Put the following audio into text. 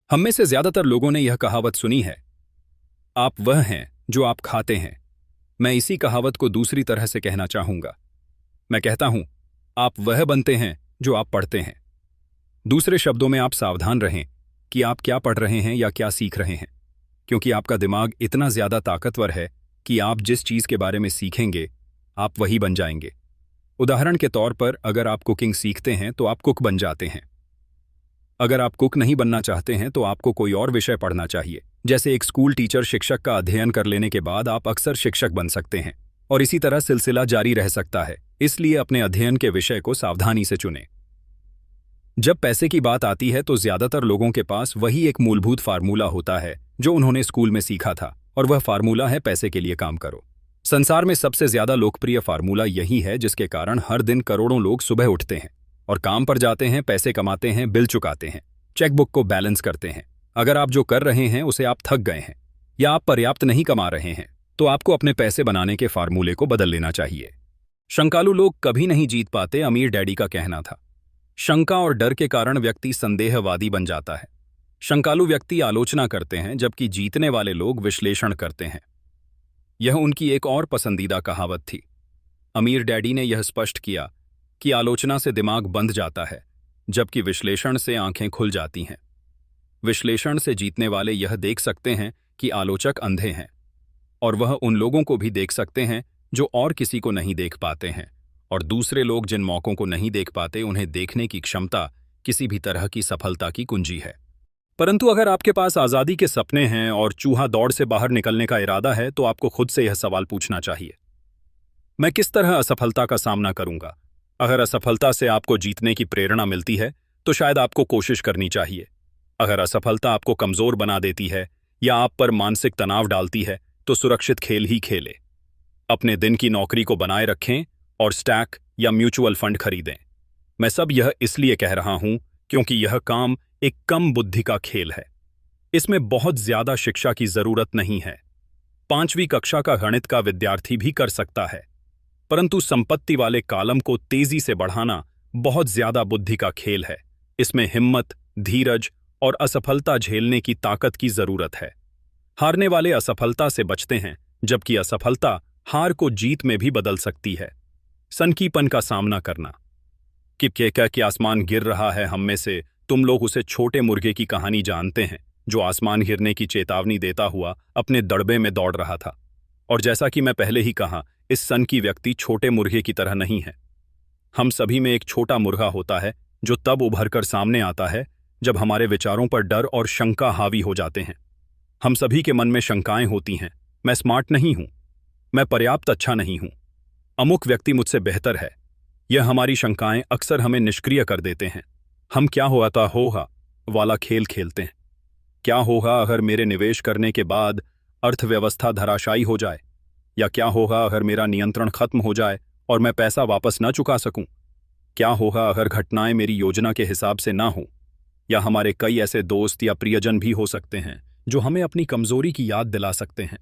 हम में से ज्यादातर लोगों ने यह कहावत सुनी है, आप वह हैं जो आप खाते हैं। मैं इसी कहावत को दूसरी तरह से कहना चाहूंगा। मैं कहता हूं, आप वह बनते हैं जो आप पढ़ते हैं। दूसरे शब्दों में, आप सावधान रहें कि आप क्या पढ़ रहे हैं या क्या सीख रहे हैं, क्योंकि आपका दिमाग इतना ज्यादा ताकतवर है कि आप जिस चीज के बारे में सीखेंगे, आप वही बन जाएंगे। उदाहरण के तौर पर, अगर आप कुकिंग सीखते हैं तो आप कुक बन जाते हैं। अगर आप कुक नहीं बनना चाहते हैं तो आपको कोई और विषय पढ़ना चाहिए। जैसे एक स्कूल टीचर शिक्षक का अध्ययन कर लेने के बाद आप अक्सर शिक्षक बन सकते हैं, और इसी तरह सिलसिला जारी रह सकता है। इसलिए अपने अध्ययन के विषय को सावधानी से चुनें। जब पैसे की बात आती है तो ज्यादातर लोगों के पास वही एक मूलभूत फार्मूला होता है जो उन्होंने स्कूल में सीखा था, और वह फार्मूला है, पैसे के लिए काम करो। संसार में सबसे ज्यादा लोकप्रिय फार्मूला यही है, जिसके कारण हर दिन करोड़ों लोग सुबह उठते हैं और काम पर जाते हैं, पैसे कमाते हैं, बिल चुकाते हैं, चेकबुक को बैलेंस करते हैं। अगर आप जो कर रहे हैं उसे आप थक गए हैं या आप पर्याप्त नहीं कमा रहे हैं, तो आपको अपने पैसे बनाने के फार्मूले को बदल लेना चाहिए। शंकालु लोग कभी नहीं जीत पाते, अमीर डैडी का कहना था। शंका और डर के कारण व्यक्ति संदेहवादी बन जाता है। शंकालु व्यक्ति आलोचना करते हैं, जबकि जीतने वाले लोग विश्लेषण करते हैं। यह उनकी एक और पसंदीदा कहावत थी। अमीर डैडी ने यह स्पष्ट किया कि आलोचना से दिमाग बंद जाता है, जबकि विश्लेषण से आंखें खुल जाती हैं। विश्लेषण से जीतने वाले यह देख सकते हैं कि आलोचक अंधे हैं, और वह उन लोगों को भी देख सकते हैं जो और किसी को नहीं देख पाते हैं, और दूसरे लोग जिन मौकों को नहीं देख पाते, उन्हें देखने की क्षमता किसी भी तरह की सफलता की कुंजी है। परंतु अगर आपके पास आज़ादी के सपने हैं और चूहा दौड़ से बाहर निकलने का इरादा है, तो आपको खुद से यह सवाल पूछना चाहिए, मैं किस तरह असफलता का सामना करूंगा? अगर असफलता से आपको जीतने की प्रेरणा मिलती है तो शायद आपको कोशिश करनी चाहिए। अगर असफलता आपको कमजोर बना देती है या आप पर मानसिक तनाव डालती है, तो सुरक्षित खेल ही खेलें। अपने दिन की नौकरी को बनाए रखें और स्टैक या म्यूचुअल फंड खरीदें। मैं सब यह इसलिए कह रहा हूं क्योंकि यह काम एक कम बुद्धि का खेल है। इसमें बहुत ज्यादा शिक्षा की जरूरत नहीं है। 5वीं कक्षा का गणित का विद्यार्थी भी कर सकता है, परंतु संपत्ति वाले कॉलम को तेजी से बढ़ाना बहुत ज्यादा बुद्धि का खेल है। इसमें हिम्मत, धीरज और असफलता झेलने की ताकत की जरूरत है। हारने वाले असफलता से बचते हैं, जबकि असफलता हार को जीत में भी बदल सकती है। सनकीपन का सामना करना। कि कह कि आसमान गिर रहा है हम में से तुम लोग उसे छोटे मुर्गे की कहानी जानते हैं, जो आसमान गिरने की चेतावनी देता हुआ अपने दड़बे में दौड़ रहा था। और जैसा कि मैं पहले ही कहा, इस सन की व्यक्ति छोटे मुर्गे की तरह नहीं है। हम सभी में एक छोटा मुर्गा होता है जो तब उभर कर सामने आता है जब हमारे विचारों पर डर और शंका हावी हो जाते हैं। हम सभी के मन में शंकाएं होती हैं, मैं स्मार्ट नहीं हूं, मैं पर्याप्त अच्छा नहीं हूं, अमुक व्यक्ति मुझसे बेहतर है। यह हमारी शंकाएं अक्सर हमें निष्क्रिय कर देते हैं। हम क्या होगा वाला खेल खेलते हैं। क्या होगा अगर मेरे निवेश करने के बाद अर्थव्यवस्था धराशायी हो जाए? या क्या होगा अगर मेरा नियंत्रण खत्म हो जाए और मैं पैसा वापस न चुका सकूं? क्या होगा अगर घटनाएं मेरी योजना के हिसाब से ना हो? या हमारे कई ऐसे दोस्त या प्रियजन भी हो सकते हैं जो हमें अपनी कमजोरी की याद दिला सकते हैं।